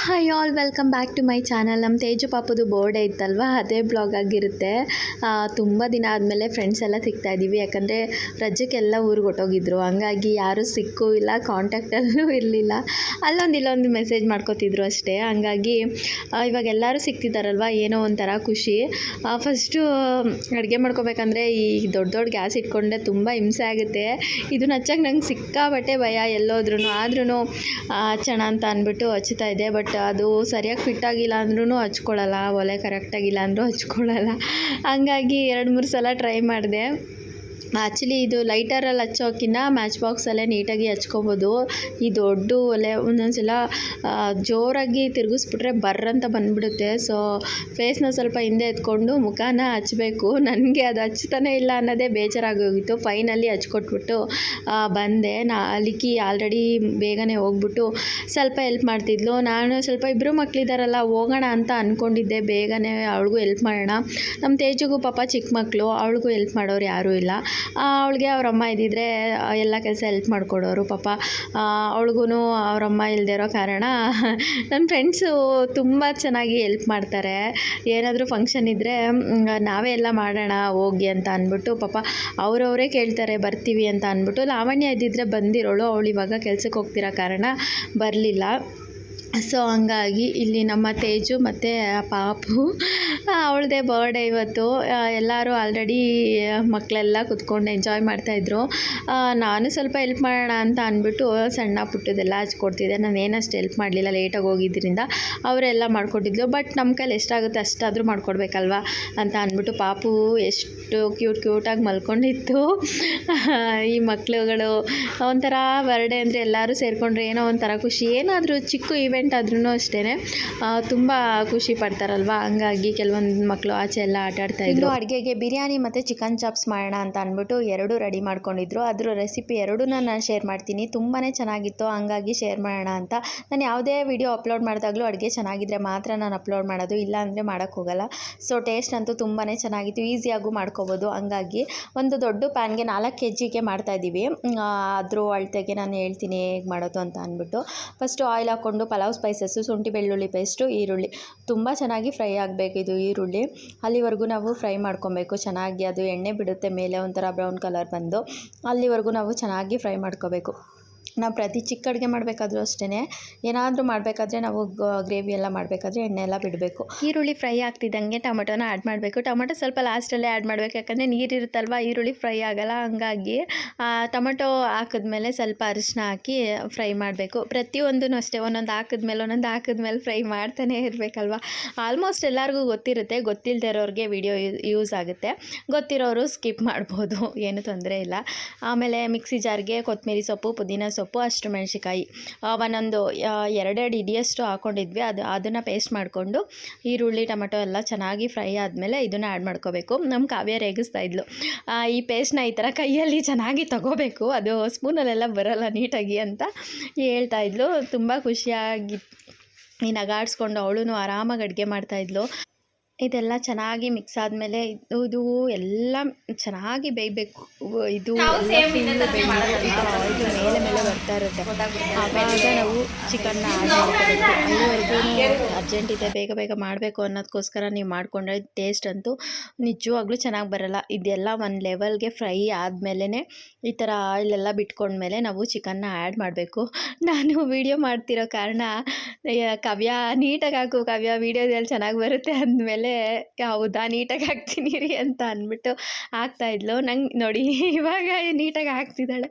Hi all welcome back to my channel. ನಮ್ಮ Teju ಪಾಪದು birthday ಇತ್ತಲ್ವ, ಅದೇ blog ಆಗಿರುತ್ತೆ. ತುಂಬ ದಿನ ಆದಮೇಲೆ ಫ್ರೆಂಡ್ಸ್ ಎಲ್ಲ ಸಿಗ್ತಾ ಇದ್ದೀವಿ. ಯಾಕಂದರೆ ರಜಕ್ಕೆಲ್ಲ ಊರಿಗೆ ಹೊಟ್ಟೋಗಿದ್ರು, ಹಂಗಾಗಿ ಯಾರೂ ಸಿಕ್ಕೂ ಇಲ್ಲ, ಕಾಂಟ್ಯಾಕ್ಟಲ್ಲೂ ಇರಲಿಲ್ಲ. ಇಲ್ಲೊಂದು ಮೆಸೇಜ್ ಮಾಡ್ಕೋತಿದ್ರು ಅಷ್ಟೇ. ಹಂಗಾಗಿ ಇವಾಗ ಎಲ್ಲರೂ ಸಿಗ್ತಿದ್ದಾರಲ್ವ, ಏನೋ ಒಂಥರ ಖುಷಿ. ಫಸ್ಟು ಅಡುಗೆ ಮಾಡ್ಕೋಬೇಕಂದ್ರೆ ಈ ದೊಡ್ಡ ಗ್ಯಾಸ್ ಇಟ್ಕೊಂಡ್ರೆ ತುಂಬ ಹಿಂಸೆ ಆಗುತ್ತೆ. ಇದನ್ನ ಹಚ್ಚಕ್ಕೆ ನಂಗೆ ಸಿಕ್ಕಾಬಟ್ಟೆ ಭಯ, ಎಲ್ಲೋದ್ರೂ ಆದ್ರೂ ಹಚ್ಚೋಣ ಅಂತ ಅಂದ್ಬಿಟ್ಟು ಹಚ್ತಾ ಇದೆ. ಬಟ್ ಅದು ಸರಿಯಾಗಿ ಫಿಟ್ ಆಗಿಲ್ಲ ಅಂದ್ರೂ ಹಚ್ಕೊಳ್ಳಲ್ಲ, ಒಲೆ ಕರೆಕ್ಟಾಗಿಲ್ಲ ಅಂದರೂ ಹಚ್ಕೊಳ್ಳಲ್ಲ. ಹಂಗಾಗಿ 2-3 ಸಲ ಟ್ರೈ ಮಾಡಿದೆ. ಆ್ಯಕ್ಚುಲಿ ಇದು ಲೈಟರಲ್ಲಿ ಹಚ್ಚೋಕ್ಕಿಂತ ಮ್ಯಾಚ್ ಬಾಕ್ಸಲ್ಲೇ ನೀಟಾಗಿ ಹಚ್ಕೊಬೋದು. ಈ ದೊಡ್ಡ ಒಲೆ ಒಂದೊಂದ್ಸಲ ಜೋರಾಗಿ ತಿರುಗಿಸ್ಬಿಟ್ರೆ ಬರ್ರಂತ ಬಂದುಬಿಡುತ್ತೆ. ಸೊ ಫೇಸ್ನ ಸ್ವಲ್ಪ ಹಿಂದೆ ಎತ್ಕೊಂಡು ಮುಖಾನ ಹಚ್ಚಬೇಕು. ನನಗೆ ಅದು ಹಚ್ತಾನೇ ಇಲ್ಲ ಅನ್ನೋದೇ ಬೇಜಾರಾಗೋಗಿತ್ತು. ಫೈನಲ್ಲಿ ಹಚ್ಕೊಟ್ಬಿಟ್ಟು ಬಂದೆ. ಅಲಿಕಿ ಆಲ್ರೆಡಿ ಬೇಗನೆ ಹೋಗ್ಬಿಟ್ಟು ಸ್ವಲ್ಪ ಹೆಲ್ಪ್ ಮಾಡ್ತಿದ್ಲು. ನಾನು ಸ್ವಲ್ಪ ಇಬ್ಬರು ಮಕ್ಕಳಿದ್ದಾರಲ್ಲ, ಹೋಗೋಣ ಅಂತ ಅಂದ್ಕೊಂಡಿದ್ದೆ ಬೇಗನೆ, ಅವಳಿಗೂ ಹೆಲ್ಪ್ ಮಾಡೋಣ. ನಮ್ಮ ತೇಜುಗೂ ಪಾಪ ಚಿಕ್ಕ ಮಕ್ಕಳು, ಅವಳಿಗೂ ಹೆಲ್ಪ್ ಮಾಡೋರು ಯಾರೂ ಇಲ್ಲ. ಅವಳಿಗೆ ಅವರಮ್ಮ ಇದ್ದಿದ್ರೆ ಎಲ್ಲ ಕೆಲಸ ಹೆಲ್ಪ್ ಮಾಡಿಕೊಡೋರು. ಪಾಪ ಅವಳಿಗೂ ಅವರಮ್ಮ ಇಲ್ಲದೆ ಇರೋ ಕಾರಣ ನನ್ನ ಫ್ರೆಂಡ್ಸು ತುಂಬ ಚೆನ್ನಾಗಿ ಹೆಲ್ಪ್ ಮಾಡ್ತಾರೆ. ಏನಾದರೂ ಫಂಕ್ಷನ್ ಇದ್ದರೆ ನಾವೇ ಎಲ್ಲ ಮಾಡೋಣ ಹೋಗಿ ಅಂತ ಅಂದ್ಬಿಟ್ಟು ಪಾಪ ಅವರವರೇ ಕೇಳ್ತಾರೆ ಬರ್ತೀವಿ ಅಂತ ಅಂದ್ಬಿಟ್ಟು. ಲಾವಣ್ಯ ಇದ್ದಿದ್ರೆ ಬಂದಿರೋಳು, ಅವಳು ಇವಾಗ ಕೆಲ್ಸಕ್ಕೆ ಹೋಗ್ತಿರೋ ಕಾರಣ ಬರಲಿಲ್ಲ. ಸೊ ಹಂಗಾಗಿ ಇಲ್ಲಿ ನಮ್ಮ ತೇಜು ಮತ್ತು ಪಾಪು, ಅವಳದೇ ಬರ್ಡೇ ಇವತ್ತು. ಎಲ್ಲರೂ ಆಲ್ರೆಡಿ ಮಕ್ಕಳೆಲ್ಲ ಕೂತ್ಕೊಂಡು ಎಂಜಾಯ್ ಮಾಡ್ತಾಯಿದ್ರು. ನಾನು ಸ್ವಲ್ಪ ಹೆಲ್ಪ್ ಮಾಡೋಣ ಅಂತ ಅಂದ್ಬಿಟ್ಟು ಸಣ್ಣ ಪುಟ್ಟದೆಲ್ಲ ಹಚ್ಕೊಡ್ತಿದ್ದೆ. ನಾನು ಏನಷ್ಟು ಹೆಲ್ಪ್ ಮಾಡಲಿಲ್ಲ, ಲೇಟಾಗಿ ಹೋಗಿದ್ದರಿಂದ ಅವರೆಲ್ಲ ಮಾಡಿಕೊಟ್ಟಿದ್ಲು. ಬಟ್ ನಮ್ಮ ಕೈಲಿ ಎಷ್ಟಾಗುತ್ತೆ ಅಷ್ಟಾದರೂ ಮಾಡಿಕೊಡ್ಬೇಕಲ್ವ ಅಂತ ಅಂದ್ಬಿಟ್ಟು ಪಾಪು ಎಷ್ಟು ಕ್ಯೂಟಾಗಿ ಮಲ್ಕೊಂಡಿತ್ತು. ಈ ಮಕ್ಕಳುಗಳು ಒಂಥರ ಬರ್ಡೇ ಅಂದರೆ ಎಲ್ಲರೂ ಸೇರಿಕೊಂಡ್ರೆ ಏನೋ ಒಂಥರ ಖುಷಿ. ಏನಾದರೂ ಚಿಕ್ಕ ಇವೆಂಟ್ ಆದ್ರೂ ಅಷ್ಟೇ ತುಂಬ ಖುಷಿ ಪಡ್ತಾರಲ್ವ. ಹಂಗಾಗಿ ಕೆಲವೊಂದು ಮಕ್ಕಳು ಆಚೆ ಎಲ್ಲ ಆಟಾಡ್ತಾಯಿದ್ರು. ಅಡುಗೆಗೆ ಬಿರಿಯಾನಿ ಮತ್ತು ಚಿಕನ್ ಚಾಪ್ಸ್ ಮಾಡೋಣ ಅಂತ ಅಂದ್ಬಿಟ್ಟು ಎರಡೂ ರೆಡಿ ಮಾಡ್ಕೊಂಡಿದ್ರು. ಅದ್ರ ರೆಸಿಪಿ ಎರಡೂ ನಾನು ಶೇರ್ ಮಾಡ್ತೀನಿ. ತುಂಬಾ ಚೆನ್ನಾಗಿತ್ತು, ಹಂಗಾಗಿ ಶೇರ್ ಮಾಡೋಣ ಅಂತ. ನಾನು ಯಾವುದೇ ವಿಡಿಯೋ ಅಪ್ಲೋಡ್ ಮಾಡಿದಾಗಲೂ ಅಡುಗೆ ಚೆನ್ನಾಗಿದ್ದರೆ ಮಾತ್ರ ನಾನು ಅಪ್ಲೋಡ್ ಮಾಡೋದು, ಇಲ್ಲ ಅಂದರೆ ಮಾಡೋಕ್ಕೋಗಲ್ಲ. ಸೊ ಟೇಸ್ಟ್ ಅಂತೂ ತುಂಬಾ ಚೆನ್ನಾಗಿತ್ತು, ಈಸಿಯಾಗೂ ಮಾಡ್ಕೋಬೋದು. ಹಂಗಾಗಿ ಒಂದು ದೊಡ್ಡ ಪ್ಯಾನ್ಗೆ 4 kgಗೆ ಮಾಡ್ತಾಯಿದ್ದೀವಿ. ಅದ್ರ ಅಳತೆಗೆ ನಾನು ಹೇಳ್ತೀನಿ ಹೇಗೆ ಮಾಡೋದು ಅಂತ ಅಂದ್ಬಿಟ್ಟು. ಫಸ್ಟು ಆಯಿಲ್ ಹಾಕ್ಕೊಂಡು ಪಲಾವ್ ಸ್ಪೈಸಸ್ಸು, ಶುಂಠಿ ಬೆಳ್ಳುಳ್ಳಿ ಪೇಸ್ಟು, ಈರುಳ್ಳಿ ತುಂಬ ಚೆನ್ನಾಗಿ ಫ್ರೈ ಆಗಬೇಕು. ಇದು ಈರುಳ್ಳಿ ಅಲ್ಲಿವರೆಗೂ ನಾವು ಫ್ರೈ ಮಾಡ್ಕೊಬೇಕು ಚೆನ್ನಾಗಿ. ಅದು ಎಣ್ಣೆ ಬಿಡುತ್ತೆ ಮೇಲೆ, ಒಂಥರ ಬ್ರೌನ್ ಕಲರ್ ಬಂದು ಅಲ್ಲಿವರೆಗೂ ನಾವು ಚೆನ್ನಾಗಿ ಫ್ರೈ ಮಾಡ್ಕೋಬೇಕು. ನಾವು ಪ್ರತಿ ಚಿಕ್ಕ ಅಡುಗೆ ಮಾಡಬೇಕಾದ್ರೂ ಅಷ್ಟೇ, ಏನಾದರೂ ಮಾಡಬೇಕಾದ್ರೆ ನಾವು ಗ್ರೇವಿ ಎಲ್ಲ ಮಾಡಬೇಕಾದ್ರೆ ಎಣ್ಣೆ ಎಲ್ಲ ಬಿಡಬೇಕು. ಈರುಳ್ಳಿ ಫ್ರೈ ಆಗ್ತಿದ್ದಂಗೆ ಟೊಮೆಟೊನ ಆ್ಯಡ್ ಮಾಡಬೇಕು. ಟೊಮೆಟೊ ಸ್ವಲ್ಪ ಲಾಸ್ಟಲ್ಲೇ ಆ್ಯಡ್ ಮಾಡಬೇಕು, ಯಾಕಂದರೆ ನೀರಿರುತ್ತಲ್ವ, ಈರುಳ್ಳಿ ಫ್ರೈ ಆಗೋಲ್ಲ. ಹಂಗಾಗಿ ಟೊಮೆಟೊ ಹಾಕಿದ್ಮೇಲೆ ಸ್ವಲ್ಪ ಅರಿಶಿನ ಹಾಕಿ ಫ್ರೈ ಮಾಡಬೇಕು. ಪ್ರತಿಯೊಂದೂ ಅಷ್ಟೇ, ಒಂದೊಂದು ಹಾಕಿದ್ಮೇಲೆ ಫ್ರೈ ಮಾಡ್ತಾನೆ ಇರಬೇಕಲ್ವ. ಆಲ್ಮೋಸ್ಟ್ ಎಲ್ಲರಿಗೂ ಗೊತ್ತಿರುತ್ತೆ, ಗೊತ್ತಿಲ್ಲದೆ ಇರೋರಿಗೆ ವಿಡಿಯೋ ಯೂಸ್ ಆಗುತ್ತೆ, ಗೊತ್ತಿರೋರು ಸ್ಕಿಪ್ ಮಾಡ್ಬೋದು, ಏನೂ ತೊಂದರೆ ಇಲ್ಲ. ಆಮೇಲೆ ಮಿಕ್ಸಿ ಜಾರ್ಗೆ ಕೊತ್ತಂಬರಿ ಸೊಪ್ಪು, ಪುದೀನ ಸೊಪ್ಪು, ಹಸಿಮೆಣ್ಸಿಕಾಯಿ ಒಂದೊಂದು 2 ಹಿಡಿಯಷ್ಟು ಹಾಕ್ಕೊಂಡಿದ್ವಿ. ಅದನ್ನು ಪೇಸ್ಟ್ ಮಾಡಿಕೊಂಡು ಈರುಳ್ಳಿ ಟೊಮೆಟೊ ಎಲ್ಲ ಚೆನ್ನಾಗಿ ಫ್ರೈ ಆದಮೇಲೆ ಇದನ್ನು ಆ್ಯಡ್ ಮಾಡ್ಕೋಬೇಕು. ನಮ್ಮ ಕಾವ್ಯ ರೇಗಿಸ್ತಾ ಇದ್ಲು, ಈ ಪೇಸ್ಟ್ನ ಈ ಥರ ಕೈಯಲ್ಲಿ ಚೆನ್ನಾಗಿ ತಗೋಬೇಕು, ಅದು ಸ್ಪೂನಲ್ಲೆಲ್ಲ ಬರೋಲ್ಲ ನೀಟಾಗಿ ಅಂತ ಹೇಳ್ತಾ ಇದ್ಲು. ತುಂಬ ಖುಷಿಯಾಗಿ ನಗಾಡಿಸ್ಕೊಂಡು ಅವಳು ಆರಾಮಾಗಿ ಅಡುಗೆ ಮಾಡ್ತಾಯಿದ್ಲು. ಇದೆಲ್ಲ ಚೆನ್ನಾಗಿ ಮಿಕ್ಸ್ ಆದಮೇಲೆ ಇದು ಎಲ್ಲ ಚೆನ್ನಾಗಿ ಬೇಯಬೇಕು. ಇದು ಮೇಲೆ ಬರ್ತಾ ಇರುತ್ತೆ. ಆವಾಗ ನಾವು ಚಿಕನ್ನ ಆ್ಯಡ್ ಮಾಡ್ಕೋಬೇಕು. ಅಲ್ಲಿವರೆಗೂ ಅರ್ಜೆಂಟ್ ಇದೆ, ಬೇಗ ಮಾಡಬೇಕು ಅನ್ನೋದಕ್ಕೋಸ್ಕರ ನೀವು ಮಾಡಿಕೊಂಡ್ರೆ ಟೇಸ್ಟ್ ಅಂತೂ ನಿಜವಾಗ್ಲೂ ಚೆನ್ನಾಗಿ ಬರೋಲ್ಲ. ಇದೆಲ್ಲ ಒಂದು ಲೆವೆಲ್ಗೆ ಫ್ರೈ ಆದಮೇಲೆ ಈ ಥರ ಆಯಿಲೆಲ್ಲ ಬಿಟ್ಕೊಂಡ್ಮೇಲೆ ನಾವು ಚಿಕನ್ನ ಆ್ಯಡ್ ಮಾಡಬೇಕು. ನಾನು ವೀಡಿಯೋ ಮಾಡ್ತಿರೋ ಕಾರಣ ಕಾವ್ಯ ನೀಟಾಗಿ ಹಾಕು, ಕಾವ್ಯ ವೀಡಿಯೋದಲ್ಲಿ ಚೆನ್ನಾಗಿ ಬರುತ್ತೆ ಅಂದಮೇಲೆ ಹೌದಾ ನೀಟಾಗಿ ಹಾಕ್ತೀನಿ ರೀ ಅಂತ ಅಂದ್ಬಿಟ್ಟು ಹಾಕ್ತಾಯಿದ್ಲು. ನಂಗೆ ನೋಡಿ ಇವಾಗ ನೀಟಾಗಿ ಹಾಕ್ತಿದ್ದಾಳೆ.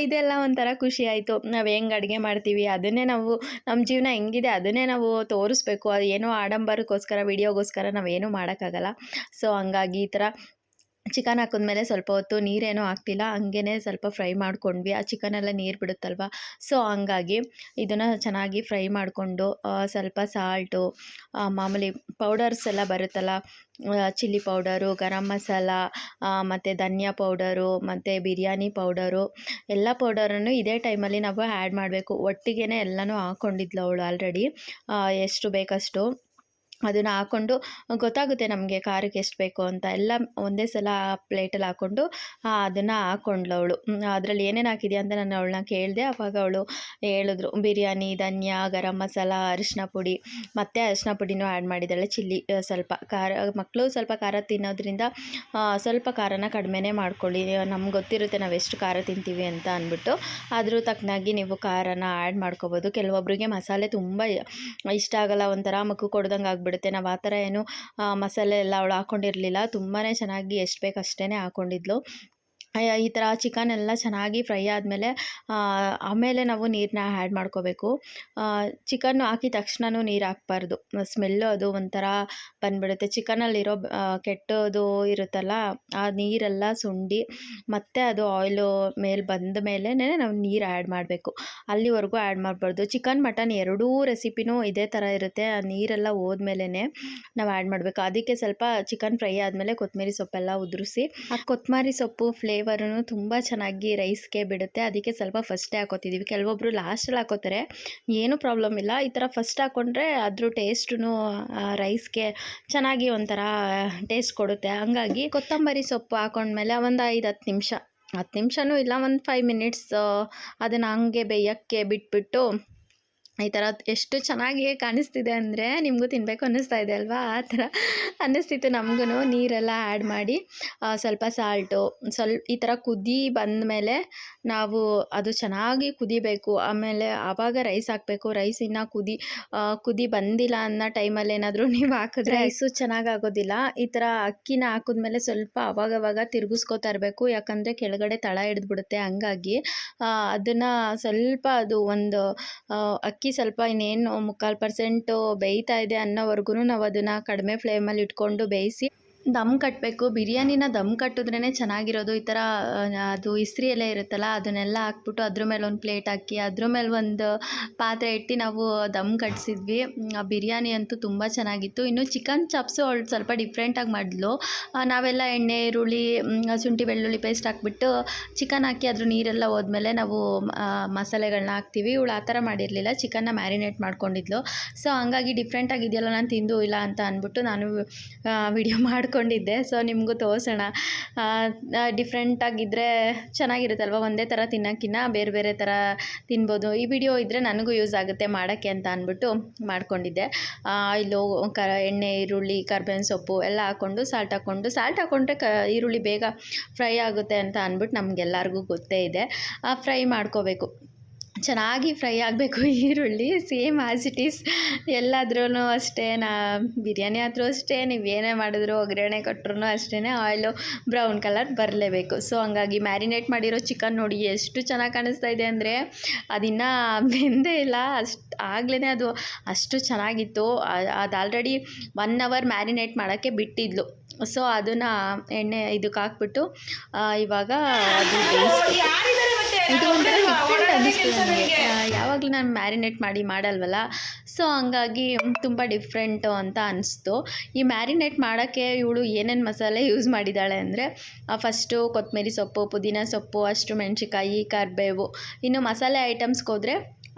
ಇದೆಲ್ಲ ಒಂಥರ ಖುಷಿ ಆಯಿತು. ನಾವು ಹೆಂಗೆ ಅಡುಗೆ ಮಾಡ್ತೀವಿ ಅದನ್ನೇ ನಾವು, ನಮ್ಮ ಜೀವನ ಹೆಂಗಿದೆ ಅದನ್ನೇ ನಾವು ತೋರಿಸ್ಬೇಕು. ಅದು ಏನೋ ಆಡಂಬರಕ್ಕೋಸ್ಕರ ವೀಡಿಯೋಗೋಸ್ಕರ ನಾವೇನೂ ಮಾಡೋಕ್ಕಾಗಲ್ಲ. ಸೊ ಹಂಗಾಗಿ ಈ ಥರ ಚಿಕನ್ ಹಾಕಿದ್ಮೇಲೆ ಸ್ವಲ್ಪ ಹೊತ್ತು ನೀರೇನೂ ಹಾಕ್ತಿಲ್ಲ, ಹಂಗೇ ಸ್ವಲ್ಪ ಫ್ರೈ ಮಾಡ್ಕೊಂಡ್ವಿ. ಆ ಚಿಕನೆಲ್ಲ ನೀರು ಬಿಡುತ್ತಲ್ವ. ಸೊ ಹಂಗಾಗಿ ಇದನ್ನು ಚೆನ್ನಾಗಿ ಫ್ರೈ ಮಾಡಿಕೊಂಡು ಸ್ವಲ್ಪ ಸಾಲ್ಟು, ಮಾಮೂಲಿ ಪೌಡರ್ಸ್ ಎಲ್ಲ ಬರುತ್ತಲ್ಲ, ಚಿಲ್ಲಿ ಪೌಡರು, ಗರಂ ಮಸಾಲ, ಮತ್ತು ಧನಿಯಾ ಪೌಡರು, ಮತ್ತು ಬಿರಿಯಾನಿ ಪೌಡರು, ಎಲ್ಲ ಪೌಡರನ್ನು ಇದೇ ಟೈಮಲ್ಲಿ ನಾವು ಆ್ಯಡ್ ಮಾಡಬೇಕು. ಒಟ್ಟಿಗೆ ಎಲ್ಲನೂ ಹಾಕ್ಕೊಂಡಿದ್ಲು ಅವಳು ಆಲ್ರೆಡಿ ಎಷ್ಟು ಬೇಕಷ್ಟು. ಅದನ್ನು ಹಾಕ್ಕೊಂಡು ಗೊತ್ತಾಗುತ್ತೆ ನಮಗೆ ಖಾರಕ್ಕೆ ಎಷ್ಟು ಬೇಕು ಅಂತ ಎಲ್ಲ ಒಂದೇ ಸಲ ಪ್ಲೇಟಲ್ಲಿ ಹಾಕ್ಕೊಂಡು ಅದನ್ನು ಹಾಕ್ಕೊಂಡ್ಳು ಅವಳು. ಅದರಲ್ಲಿ ಏನೇನು ಹಾಕಿದ್ಯಾ ಅಂತ ನಾನು ಅವಳನ್ನ ಕೇಳಿದೆ. ಆವಾಗ ಅವಳು ಹೇಳಿದ್ರು ಬಿರಿಯಾನಿ, ಧನಿಯಾ, ಗರಂ ಮಸಾಲ, ಅರಿಶಿನ ಪುಡಿ ಮತ್ತು ಅರಿಶಿನ ಪುಡಿನೂ ಆ್ಯಡ್ ಮಾಡಿದ್ದಾಳೆ. ಚಿಲ್ಲಿ ಸ್ವಲ್ಪ ಖಾರ, ಮಕ್ಕಳು ಸ್ವಲ್ಪ ಖಾರ ತಿನ್ನೋದ್ರಿಂದ ಸ್ವಲ್ಪ ಖಾರನ ಕಡಿಮೆನೇ ಮಾಡ್ಕೊಳ್ಳಿ, ನಮ್ಗೆ ಗೊತ್ತಿರುತ್ತೆ ನಾವು ಎಷ್ಟು ಖಾರ ತಿಂತೀವಿ ಅಂತ ಅಂದ್ಬಿಟ್ಟು. ಅದ್ರ ತಕ್ಕನಾಗಿ ನೀವು ಖಾರನ ಆ್ಯಡ್ ಮಾಡ್ಕೋಬೋದು. ಕೆಲವೊಬ್ಬರಿಗೆ ಮಸಾಲೆ ತುಂಬ ಇಷ್ಟ ಆಗಲ್ಲ, ಒಂಥರ ಮಕ್ಕು ಕೊಡ್ದಂಗೆ ಆಗ್ಬಿಡುತ್ತೆ. ನಾವು ಆ ಥರ ಏನು ಮಸಾಲೆ ಎಲ್ಲ ಅವಳು ಹಾಕ್ಕೊಂಡಿರಲಿಲ್ಲ. ತುಂಬಾ ಚೆನ್ನಾಗಿ ಎಷ್ಟು ಬೇಕು ಅಷ್ಟೇ ಹಾಕ್ಕೊಂಡಿದ್ಲು. ಈ ಥರ ಚಿಕನ್ ಎಲ್ಲ ಚೆನ್ನಾಗಿ ಫ್ರೈ ಆದಮೇಲೆ ಆಮೇಲೆ ನಾವು ನೀರನ್ನ ಆ್ಯಡ್ ಮಾಡ್ಕೋಬೇಕು. ಚಿಕನ್ನು ಹಾಕಿದ ತಕ್ಷಣವೂ ನೀರು ಹಾಕ್ಬಾರ್ದು, ಸ್ಮೆಲ್ಲು ಅದು ಒಂಥರ ಬಂದುಬಿಡುತ್ತೆ. ಚಿಕನಲ್ಲಿರೋ ಕೆಟ್ಟದು ಇರುತ್ತಲ್ಲ, ಆ ನೀರೆಲ್ಲ ಸುಂಡಿ ಮತ್ತು ಅದು ಆಯಿಲು ಮೇಲೆ ಬಂದ ಮೇಲೇ ನಾವು ನೀರು ಆ್ಯಡ್ ಮಾಡಬೇಕು. ಅಲ್ಲಿವರೆಗೂ ಆ್ಯಡ್ ಮಾಡಬಾರ್ದು. ಚಿಕನ್ ಮಟನ್ ಎರಡೂ ರೆಸಿಪಿನೂ ಇದೇ ಥರ ಇರುತ್ತೆ. ಆ ನೀರೆಲ್ಲ ಹೋದ್ಮೇಲೆ ನಾವು ಆ್ಯಡ್ ಮಾಡಬೇಕು. ಅದಕ್ಕೆ ಸ್ವಲ್ಪ ಚಿಕನ್ ಫ್ರೈ ಆದಮೇಲೆ ಕೊತ್ತಂಬರಿ ಸೊಪ್ಪೆಲ್ಲ ಉದುರಿಸಿ, ಆ ಕೊತ್ತಂಬರಿ ಸೊಪ್ಪು ಫ್ಲೇವರೂ ತುಂಬ ಚೆನ್ನಾಗಿ ರೈಸ್ಗೆ ಬಿಡುತ್ತೆ. ಅದಕ್ಕೆ ಸ್ವಲ್ಪ ಫಸ್ಟೇ ಹಾಕೋತಿದ್ದೀವಿ. ಕೆಲವೊಬ್ಬರು ಲಾಸ್ಟಲ್ಲಿ ಹಾಕೋತಾರೆ, ಏನೂ ಪ್ರಾಬ್ಲಮ್ ಇಲ್ಲ. ಈ ಥರ ಫಸ್ಟ್ ಹಾಕ್ಕೊಂಡ್ರೆ ಅದ್ರ ಟೇಸ್ಟೂ ರೈಸ್ಗೆ ಚೆನ್ನಾಗಿ ಒಂಥರ ಟೇಸ್ಟ್ ಕೊಡುತ್ತೆ. ಹಂಗಾಗಿ ಕೊತ್ತಂಬರಿ ಸೊಪ್ಪು ಹಾಕೊಂಡ್ಮೇಲೆ ಒಂದು 5-10 ನಿಮಿಷ, 10 ನಿಮಿಷನೂ ಇಲ್ಲ, ಒಂದು 5 ಮಿನಿಟ್ಸ್ ಅದನ್ನು ಹಂಗೆ ಬೇಯೋಕ್ಕೆ ಬಿಟ್ಬಿಟ್ಟು, ಈ ಥರ ಎಷ್ಟು ಚೆನ್ನಾಗಿ ಕಾಣಿಸ್ತಿದೆ ಅಂದರೆ ನಿಮಗೂ ತಿನ್ನಬೇಕು ಅನ್ನಿಸ್ತಾ ಇದೆ ಅಲ್ವಾ? ಆ ಥರ ಅನ್ನಿಸ್ತಿತ್ತು ನಮಗೂ. ನೀರೆಲ್ಲ ಆ್ಯಡ್ ಮಾಡಿ ಸ್ವಲ್ಪ ಸಾಲ್ಟು, ಈ ಥರ ಕುದಿ ಬಂದಮೇಲೆ ನಾವು ಅದು ಚೆನ್ನಾಗಿ ಕುದಿಬೇಕು. ಆಮೇಲೆ ಆವಾಗ ರೈಸ್ ಹಾಕಬೇಕು. ರೈಸ್ ಇನ್ನೂ ಕುದಿ ಬಂದಿಲ್ಲ ಅನ್ನೋ ಟೈಮಲ್ಲಿ ಏನಾದರೂ ನೀವು ಹಾಕಿದ್ರೆ ರೈಸು ಚೆನ್ನಾಗಾಗೋದಿಲ್ಲ. ಈ ಥರ ಅಕ್ಕಿನ ಹಾಕಿದ್ಮೇಲೆ ಸ್ವಲ್ಪ ಅವಾಗವಾಗ ತಿರುಗಿಸ್ಕೋತಾ ಇರಬೇಕು, ಯಾಕಂದರೆ ಕೆಳಗಡೆ ತಳ ಹಿಡಿದ್ಬಿಡುತ್ತೆ. ಹಂಗಾಗಿ ಅದನ್ನು ಸ್ವಲ್ಪ ಅದು ಒಂದು ಅಕ್ಕಿ ಸ್ವಲ್ಪ ಇನ್ನೇನು 3/4% ಬೇಯ್ತಾ ಇದೆ ಅನ್ನೋವರೆಗೂ ನಾವು ಅದನ್ನು ಕಡಿಮೆ ಫ್ಲೇಮಲ್ಲಿ ಇಟ್ಕೊಂಡು ಬೇಯಿಸಿ ದಮ್ ಕಟ್ಟಬೇಕು. ಬಿರಿಯಾನಿನ ದಮ್ ಕಟ್ಟಿದ್ರೇ ಚೆನ್ನಾಗಿರೋದು. ಈ ಥರ ಅದು ಇಸ್ತ್ರಿ ಎಲೆ ಇರುತ್ತಲ್ಲ, ಅದನ್ನೆಲ್ಲ ಹಾಕ್ಬಿಟ್ಟು ಅದ್ರ ಮೇಲೆ ಒಂದು ಪ್ಲೇಟ್ ಹಾಕಿ ಅದ್ರ ಮೇಲೆ ಒಂದು ಪಾತ್ರೆ ಇಟ್ಟು ನಾವು ದಮ್ ಕಟ್ಟಿಸಿದ್ವಿ. ಆ ಬಿರಿಯಾನಿ ಅಂತೂ ತುಂಬ ಚೆನ್ನಾಗಿತ್ತು. ಇನ್ನು ಚಿಕನ್ ಚಾಪ್ಸು ಅವಳು ಸ್ವಲ್ಪ ಡಿಫ್ರೆಂಟಾಗಿ ಮಾಡಿದ್ಲು. ನಾವೆಲ್ಲ ಎಣ್ಣೆ, ಈರುಳ್ಳಿ, ಶುಂಠಿ ಬೆಳ್ಳುಳ್ಳಿ ಪೇಸ್ಟ್ ಹಾಕ್ಬಿಟ್ಟು ಚಿಕನ್ ಹಾಕಿ ಅದ್ರ ನೀರೆಲ್ಲ ಹೋದ್ಮೇಲೆ ನಾವು ಮಸಾಲೆಗಳನ್ನ ಹಾಕ್ತೀವಿ. ಇವಳು ಆ ಥರ ಮಾಡಿರಲಿಲ್ಲ, ಚಿಕನ್ನ ಮ್ಯಾರಿನೇಟ್ ಮಾಡ್ಕೊಂಡಿದ್ಲು. ಸೊ ಹಂಗಾಗಿ ಡಿಫ್ರೆಂಟಾಗಿದೆಯಲ್ಲ, ನಾನು ತಿಂದು ಇಲ್ಲ ಅಂತ ಅಂದ್ಬಿಟ್ಟು ನಾನು ವಿಡಿಯೋ ಮಾಡ್ಕೊಂಡಿದ್ದೆ. ಸೊ ನಿಮಗೂ ತೋರಿಸೋಣ, ಡಿಫ್ರೆಂಟಾಗಿದ್ದರೆ ಚೆನ್ನಾಗಿರುತ್ತಲ್ವ, ಒಂದೇ ಥರ ತಿನ್ನೋಕ್ಕಿಂತ ಬೇರೆ ಬೇರೆ ಥರ ತಿನ್ಬೋದು. ಈ ವಿಡಿಯೋ ಇದ್ದರೆ ನನಗೂ ಯೂಸ್ ಆಗುತ್ತೆ ಮಾಡೋಕ್ಕೆ ಅಂತ ಅಂದ್ಬಿಟ್ಟು ಮಾಡ್ಕೊಂಡಿದ್ದೆ. ಆಯಿಲು, ಎಣ್ಣೆ, ಈರುಳ್ಳಿ, ಕರ್ಬೇವಿನ ಸೊಪ್ಪು ಎಲ್ಲ ಹಾಕ್ಕೊಂಡು ಸಾಲ್ಟ್ ಹಾಕ್ಕೊಂಡ್ರೆ ಈರುಳ್ಳಿ ಬೇಗ ಫ್ರೈ ಆಗುತ್ತೆ ಅಂತ ಅಂದ್ಬಿಟ್ಟು ನಮಗೆಲ್ಲರಿಗೂ ಗೊತ್ತೇ ಇದೆ. ಫ್ರೈ ಮಾಡ್ಕೋಬೇಕು, ಚೆನ್ನಾಗಿ ಫ್ರೈ ಆಗಬೇಕು ಈರುಳ್ಳಿ. ಸೇಮ್ ಆ್ಯಸ್ ಇಟ್ ಈಸ್ ಎಲ್ಲಾದ್ರೂ ಅಷ್ಟೇ, ಬಿರಿಯಾನಿ ಆದರೂ ಅಷ್ಟೇ, ನೀವು ಏನೇ ಮಾಡಿದ್ರು ಒಗ್ಗರಣೆ ಕೊಟ್ಟರು ಅಷ್ಟೇ ಆಯಿಲು ಬ್ರೌನ್ ಕಲರ್ ಬರಲೇಬೇಕು. ಸೊ ಹಂಗಾಗಿ ಮ್ಯಾರಿನೇಟ್ ಮಾಡಿರೋ ಚಿಕನ್ ನೋಡಿ ಎಷ್ಟು ಚೆನ್ನಾಗಿ ಕಾಣಿಸ್ತಾ ಇದೆ ಅಂದರೆ, ಅದಿನ್ನೂ ಬೆಂದೇ ಇಲ್ಲ, ಆಗಲೇ ಅದು ಅಷ್ಟು ಚೆನ್ನಾಗಿತ್ತು. ಅದು ಆಲ್ರೆಡಿ 1 ಅವರ್ ಮ್ಯಾರಿನೇಟ್ ಮಾಡೋಕ್ಕೆ ಬಿಟ್ಟಿದ್ಲು. ಸೊ ಅದನ್ನು ಎಣ್ಣೆ ಇದಕ್ಕೆ ಹಾಕ್ಬಿಟ್ಟು ಇವಾಗ ಅದು ಇದು ಒಂಥರ ಡಿಫ್ರೆಂಟ್ ಅನ್ನಿಸ್ತು ನನಗೆ. ಯಾವಾಗಲೂ ನಾನು ಮ್ಯಾರಿನೇಟ್ ಮಾಡಲ್ವಲ್ಲ, ಸೊ ಹಂಗಾಗಿ ತುಂಬ ಡಿಫ್ರೆಂಟು ಅಂತ ಅನಿಸ್ತು. ಈ ಮ್ಯಾರಿನೇಟ್ ಮಾಡೋಕ್ಕೆ ಇವಳು ಏನೇನು ಮಸಾಲೆ ಯೂಸ್ ಮಾಡಿದ್ದಾಳೆ ಅಂದರೆ, ಫಸ್ಟು ಕೊತ್ತಂಬರಿ ಸೊಪ್ಪು, ಪುದೀನ ಸೊಪ್ಪು, ಅಷ್ಟು ಮೆಣಸಿನ್ಕಾಯಿ, ಕರಿಬೇವು. ಇನ್ನು ಮಸಾಲೆ ಐಟಮ್ಸ್ಗೆ ಹೋದರೆ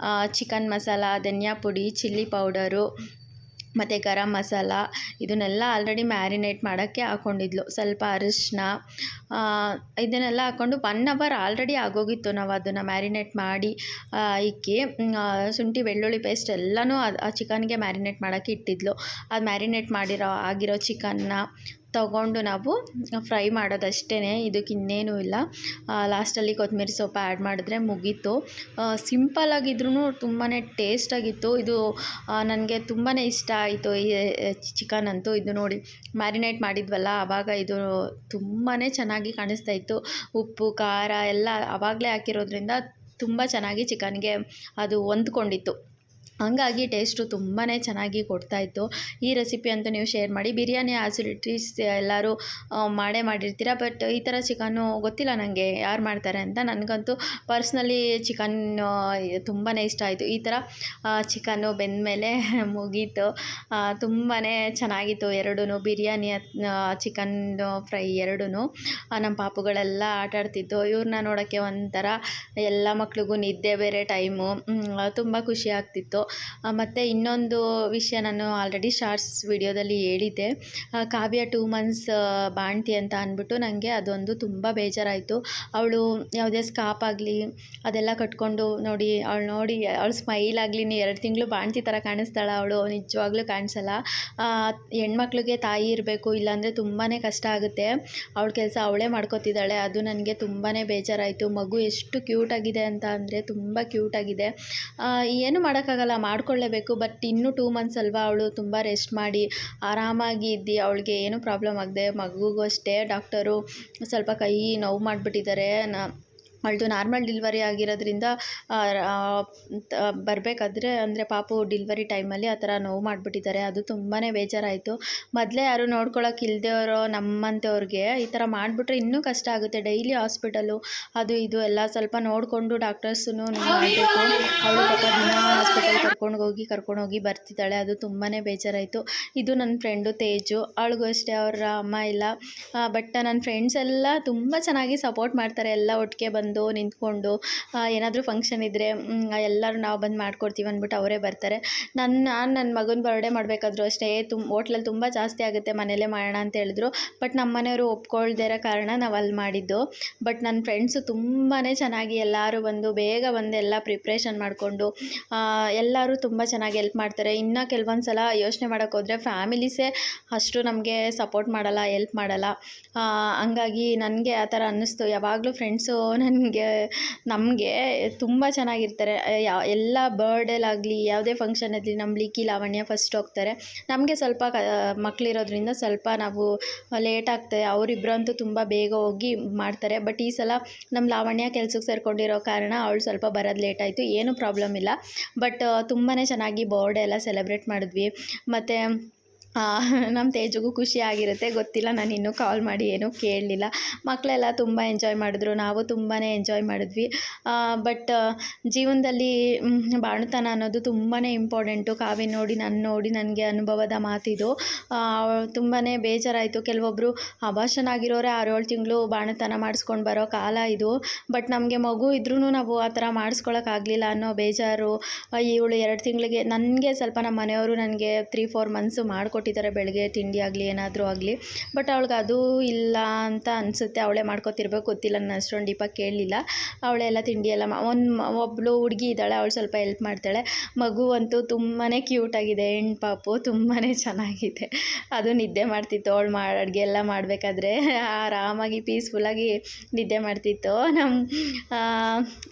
ಚಿಕನ್ ಮಸಾಲ, ಧನಿಯಾ ಪುಡಿ, ಚಿಲ್ಲಿ ಪೌಡರು ಮತ್ತು ಗರಂ ಮಸಾಲ, ಇದನ್ನೆಲ್ಲ ಆಲ್ರೆಡಿ ಮ್ಯಾರಿನೇಟ್ ಮಾಡೋಕ್ಕೆ ಹಾಕ್ಕೊಂಡಿದ್ಲು. ಸ್ವಲ್ಪ ಅರಿಶಿನ, ಇದನ್ನೆಲ್ಲ ಹಾಕ್ಕೊಂಡು 1 ಅವರ್ ಆಲ್ರೆಡಿ ಆಗೋಗಿತ್ತು. ನಾವು ಅದನ್ನು ಮ್ಯಾರಿನೇಟ್ ಮಾಡಿ ಇಕ್ಕಿ, ಶುಂಠಿ ಬೆಳ್ಳುಳ್ಳಿ ಪೇಸ್ಟ್ ಎಲ್ಲನೂ ಆ ಚಿಕನ್ಗೆ ಮ್ಯಾರಿನೇಟ್ ಮಾಡೋಕ್ಕೆ ಇಟ್ಟಿದ್ಲು. ಅದು ಮ್ಯಾರಿನೇಟ್ ಆಗಿರೋ ಚಿಕನ್ನ ತಗೊಂಡು ನಾವು ಫ್ರೈ ಮಾಡೋದಷ್ಟೇ, ಇದಕ್ಕೆ ಇನ್ನೇನೂ ಇಲ್ಲ. ಲಾಸ್ಟಲ್ಲಿ ಕೊತ್ತಂಬರಿ ಸೊಪ್ಪು ಆ್ಯಡ್ ಮಾಡಿದ್ರೆ ಮುಗೀತು. ಸಿಂಪಲ್ಲಾಗಿದ್ರೂ ತುಂಬಾ ಟೇಸ್ಟಾಗಿತ್ತು. ಇದು ನನಗೆ ತುಂಬಾ ಇಷ್ಟ ಆಯಿತು ಈ ಚಿಕನ್ ಅಂತೂ. ಇದು ನೋಡಿ ಮ್ಯಾರಿನೇಟ್ ಮಾಡಿದ್ವಲ್ಲ, ಆವಾಗ ಇದು ತುಂಬಾ ಚೆನ್ನಾಗಿ ಕಾಣಿಸ್ತಾ ಇತ್ತು. ಉಪ್ಪು, ಖಾರ ಎಲ್ಲ ಆವಾಗಲೇ ಹಾಕಿರೋದ್ರಿಂದ ತುಂಬ ಚೆನ್ನಾಗಿ ಚಿಕನ್ಗೆ ಅದು ಹೊಂದ್ಕೊಂಡಿತ್ತು. ಹಂಗಾಗಿ ಟೇಸ್ಟು ತುಂಬಾ ಚೆನ್ನಾಗಿ ಕೊಡ್ತಾಯಿತ್ತು. ಈ ರೆಸಿಪಿ ಅಂತೂ ನೀವು ಶೇರ್ ಮಾಡಿ. ಬಿರಿಯಾನಿ ಆ್ಯಸಿಡಿಟೀಸ್ ಎಲ್ಲರೂ ಮಾಡಿರ್ತೀರ, ಬಟ್ ಈ ಥರ ಚಿಕನ್ನು ಗೊತ್ತಿಲ್ಲ ನನಗೆ ಯಾರು ಮಾಡ್ತಾರೆ ಅಂತ. ನನಗಂತೂ ಪರ್ಸ್ನಲಿ ಚಿಕನ್ ತುಂಬಾ ಇಷ್ಟ ಆಯಿತು. ಈ ಥರ ಚಿಕನ್ನು ಬೆಂದಮೇಲೆ ಮುಗೀತು. ತುಂಬಾ ಚೆನ್ನಾಗಿತ್ತು ಎರಡೂ, ಬಿರಿಯಾನಿ, ಚಿಕನ್ ಫ್ರೈ ಎರಡೂ. ನಮ್ಮ ಪಾಪುಗಳೆಲ್ಲ ಆಟಾಡ್ತಿತ್ತು. ಇವ್ರನ್ನ ನೋಡೋಕ್ಕೆ ಒಂಥರ ಎಲ್ಲ ಮಕ್ಳಿಗೂ ನಿದ್ದೆ ಬೇರೆ ಟೈಮು, ತುಂಬ ಖುಷಿ ಆಗ್ತಿತ್ತು. ಮತ್ತು ಇನ್ನೊಂದು ವಿಷಯ ನಾನು ಆಲ್ರೆಡಿ ಶಾರ್ಟ್ಸ್ ವಿಡಿಯೋದಲ್ಲಿ ಹೇಳಿದ್ದೆ, ಕಾವ್ಯ 2 ಮಂತ್ಸ್ ಬಾಣ್ತಿ ಅಂತ ಅಂದ್ಬಿಟ್ಟು ನನಗೆ ಅದೊಂದು ತುಂಬ ಬೇಜಾರಾಯಿತು. ಅವಳು ಯಾವುದೇ ಸ್ಕಾಪ್ ಆಗಲಿ ಅದೆಲ್ಲ ಕಟ್ಕೊಂಡು ನೋಡಿ ಅವಳು ಸ್ಮೈಲ್ ಆಗಲಿ 2 ತಿಂಗಳು ಬಾಣ್ತಿ ಥರ ಕಾಣಿಸ್ತಾಳೆ. ಅವಳು ನಿಜವಾಗ್ಲೂ ಕಾಣಿಸಲ್ಲ. ಹೆಣ್ಮಕ್ಳಿಗೆ ತಾಯಿ ಇರಬೇಕು, ಇಲ್ಲಾಂದರೆ ತುಂಬಾ ಕಷ್ಟ ಆಗುತ್ತೆ. ಅವಳ ಕೆಲಸ ಅವಳೇ ಮಾಡ್ಕೋತಿದ್ದಾಳೆ. ಅದು ನನಗೆ ತುಂಬಾ ಬೇಜಾರಾಯಿತು. ಮಗು ಎಷ್ಟು ಕ್ಯೂಟಾಗಿದೆ ಅಂತ ಅಂದರೆ ತುಂಬ ಕ್ಯೂಟಾಗಿದೆ. ಏನು ಮಾಡೋಕ್ಕಾಗಲ್ಲ, ಮಾಡ್ಕೊಳ್ಳೇಬೇಕು. ಬಟ್ ಇನ್ನೂ 2 ಮಂತ್ಸ್ ಅಲ್ವಾ, ಅವಳು ತುಂಬ ರೆಸ್ಟ್ ಮಾಡಿ ಆರಾಮಾಗಿ ಇದ್ದು ಅವಳಿಗೆ ಏನೂ ಪ್ರಾಬ್ಲಮ್ ಆಗದೆ, ಮಗುಗೂ ಅಷ್ಟೇ ಡಾಕ್ಟರು ಸ್ವಲ್ಪ ಕೈ ನೋವು ಮಾಡಿಬಿಟ್ಟಿದ್ದಾರೆ. ಅವಳದು ನಾರ್ಮಲ್ ಡೆಲಿವರಿ ಆಗಿರೋದ್ರಿಂದ ಬರಬೇಕಾದ್ರೆ ಅಂದರೆ ಪಾಪು ಡೆಲಿವರಿ ಟೈಮಲ್ಲಿ ಆ ಥರ ನೋವು ಮಾಡಿಬಿಟ್ಟಿದ್ದಾರೆ. ಅದು ತುಂಬಾ ಬೇಜಾರಾಯಿತು. ಮೊದಲೇ ಯಾರು ನೋಡ್ಕೊಳಕ್ಕೆ ಇಲ್ಲದೆಯವರು ನಮ್ಮಂಥವ್ರಿಗೆ ಈ ಥರ ಮಾಡಿಬಿಟ್ರೆ ಇನ್ನೂ ಕಷ್ಟ ಆಗುತ್ತೆ. ಡೈಲಿ ಹಾಸ್ಪಿಟಲು ಅದು ಇದು ಎಲ್ಲ ಸ್ವಲ್ಪ ನೋಡಿಕೊಂಡು ಡಾಕ್ಟರ್ಸೂ ಮಾಡಬೇಕು. ಅವಳು ಪಾಪ ದಿನ ಹಾಸ್ಪಿಟಲ್ ಕರ್ಕೊಂಡೋಗಿ ಬರ್ತಿದ್ದಾಳೆ. ಅದು ತುಂಬಾ ಬೇಜಾರಾಯಿತು. ಇದು ನನ್ನ ಫ್ರೆಂಡು ತೇಜು, ಅವಳಿಗೂ ಅಷ್ಟೇ ಅವರ ಅಮ್ಮ ಇಲ್ಲ. ಬಟ್ ನನ್ನ ಫ್ರೆಂಡ್ಸ್ ಎಲ್ಲ ತುಂಬ ಚೆನ್ನಾಗಿ ಸಪೋರ್ಟ್ ಮಾಡ್ತಾರೆ. ಎಲ್ಲ ಒಟ್ಟಿಗೆ ಬಂದು ನಿಂತ್ಕೊಂಡು ಏನಾದರೂ ಫಂಕ್ಷನ್ ಇದ್ದರೆ ಎಲ್ಲರೂ ನಾವು ಬಂದು ಮಾಡ್ಕೊಡ್ತೀವಿ ಅಂದ್ಬಿಟ್ಟು ಅವರೇ ಬರ್ತಾರೆ. ನನ್ನ ಮಗನ ಬರ್ಡೇ ಮಾಡಬೇಕಾದ್ರೂ ಅಷ್ಟೇ ಹೋಟ್ಲಲ್ಲಿ ತುಂಬ ಜಾಸ್ತಿ ಆಗುತ್ತೆ, ಮನೇಲೇ ಮಾಡೋಣ ಅಂತ ಹೇಳಿದ್ರು. ಬಟ್ ನಮ್ಮ ಮನೆಯವರು ಒಪ್ಕೊಳ್ದೇ ಇರೋ ಕಾರಣ ನಾವು ಅಲ್ಲಿ ಮಾಡಿದ್ದು. ಬಟ್ ನನ್ನ ಫ್ರೆಂಡ್ಸು ತುಂಬಾ ಚೆನ್ನಾಗಿ ಎಲ್ಲರೂ ಬೇಗ ಬಂದು ಎಲ್ಲ ಪ್ರಿಪ್ರೇಷನ್ ಮಾಡಿಕೊಂಡು ಎಲ್ಲರೂ ತುಂಬ ಚೆನ್ನಾಗಿ ಹೆಲ್ಪ್ ಮಾಡ್ತಾರೆ. ಇನ್ನು ಕೆಲವೊಂದು ಸಲ ಯೋಚನೆ ಮಾಡೋಕ್ಕೋದ್ರೆ ಫ್ಯಾಮಿಲೀಸೇ ಅಷ್ಟು ನಮಗೆ ಸಪೋರ್ಟ್ ಮಾಡಲ್ಲ, ಹೆಲ್ಪ್ ಮಾಡಲ್ಲ. ಹಂಗಾಗಿ ನನಗೆ ಆ ಥರ ಅನ್ನಿಸ್ತು. ಯಾವಾಗಲೂ ಫ್ರೆಂಡ್ಸು ನಮಗೆ ತುಂಬ ಚೆನ್ನಾಗಿರ್ತಾರೆ. ಎಲ್ಲ ಬರ್ಡೇಲಾಗಲಿ ಯಾವುದೇ ಫಂಕ್ಷನ್ ಆಗಲಿ ನಮ್ಮ ಲಿಕ್ಕಿ ಲಾವಣ್ಯ ಫಸ್ಟ್ ಹೋಗ್ತಾರೆ. ನಮಗೆ ಸ್ವಲ್ಪ ಮಕ್ಕಳಿರೋದ್ರಿಂದ ಸ್ವಲ್ಪ ನಾವು ಲೇಟ್ ಆಗ್ತದೆ. ಅವರಿಬ್ಬರಂತೂ ತುಂಬ ಬೇಗ ಹೋಗಿ ಮಾಡ್ತಾರೆ. ಬಟ್ ಈ ಸಲ ನಮ್ಮ ಲಾವಣ್ಯ ಕೆಲ್ಸಕ್ಕೆ ಸೇರ್ಕೊಂಡಿರೋ ಕಾರಣ ಅವಳು ಸ್ವಲ್ಪ ಬರೋದು ಲೇಟ್ ಆಯಿತು. ಏನೂ ಪ್ರಾಬ್ಲಮ್ ಇಲ್ಲ. ಬಟ್ ತುಂಬಾ ಚೆನ್ನಾಗಿ ಬರ್ಡೇ ಎಲ್ಲ ಸೆಲೆಬ್ರೇಟ್ ಮಾಡಿದ್ವಿ. ಮತ್ತು ನಮ್ಮ ತೇಜುಗೂ ಖುಷಿ ಆಗಿರುತ್ತೆ, ಗೊತ್ತಿಲ್ಲ, ನಾನು ಇನ್ನೂ ಕಾಲ್ ಮಾಡಿ ಏನೂ ಕೇಳಲಿಲ್ಲ. ಮಕ್ಕಳೆಲ್ಲ ತುಂಬ ಎಂಜಾಯ್ ಮಾಡಿದ್ರು, ನಾವು ತುಂಬಾ ಎಂಜಾಯ್ ಮಾಡಿದ್ವಿ. ಬಟ್ ಜೀವನದಲ್ಲಿ ಬಾಣತನ ಅನ್ನೋದು ತುಂಬಾ ಇಂಪಾರ್ಟೆಂಟು. ಕಾವ್ಯ ನೋಡಿ ನನಗೆ ಅನುಭವದ ಮಾತಿದು. ತುಂಬಾ ಬೇಜಾರಾಯಿತು. ಕೆಲವೊಬ್ಬರು ಅಬಾರ್ಷನ್ ಆಗಿರೋರೆ 6-7 ತಿಂಗಳು ಬಾಣತನ ಮಾಡಿಸ್ಕೊಂಡು ಬರೋ ಕಾಲ ಇದು. ಬಟ್ ನಮಗೆ ಮಗು ಇದ್ರೂ ನಾವು ಆ ಥರ ಮಾಡಿಸ್ಕೊಳಕ್ಕಾಗಲಿಲ್ಲ ಅನ್ನೋ ಬೇಜಾರು. ಇವಳು 2 ತಿಂಗಳಿಗೆ ನನಗೆ ಸ್ವಲ್ಪ ನಮ್ಮ ಮನೆಯವರು ನನಗೆ 3-4 ಮಂತ್ಸು ಮಾಡಿಕೊಟ್ಟಿದ್ದಾರೆ, ಬೆಳಗ್ಗೆ ತಿಂಡಿ ಆಗಲಿ ಏನಾದರೂ ಆಗಲಿ. ಬಟ್ ಅವಳಿಗೆ ಅದು ಇಲ್ಲ ಅಂತ ಅನಿಸುತ್ತೆ. ಅವಳೇ ಮಾಡ್ಕೊತಿರ್ಬೇಕು, ಗೊತ್ತಿಲ್ಲ, ನಾನು ಅಷ್ಟೊಂದು ಡೀಪಾಗಿ ಕೇಳಲಿಲ್ಲ. ಅವಳೆಲ್ಲ ತಿಂಡಿ ಎಲ್ಲ ಒಬ್ಬಳು ಹುಡುಗಿ ಇದ್ದಾಳೆ, ಅವಳು ಸ್ವಲ್ಪ ಹೆಲ್ಪ್ ಮಾಡ್ತಾಳೆ. ಮಗು ಅಂತೂ ತುಂಬಾ ಕ್ಯೂಟಾಗಿದೆ, ಹೆಣ್ಣು ಪಾಪು ತುಂಬಾ ಚೆನ್ನಾಗಿದೆ. ಅದು ನಿದ್ದೆ ಮಾಡ್ತಿತ್ತು. ಅವಳು ಅಡುಗೆ ಎಲ್ಲ ಮಾಡಬೇಕಾದ್ರೆ ಆರಾಮಾಗಿ ಪೀಸ್ಫುಲ್ಲಾಗಿ ನಿದ್ದೆ ಮಾಡ್ತಿತ್ತು.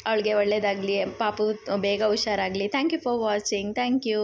ಅವಳಿಗೆ ಒಳ್ಳೆಯದಾಗಲಿ, ಪಾಪು ಬೇಗ ಹುಷಾರಾಗಲಿ. Thank you for watching. Thank you.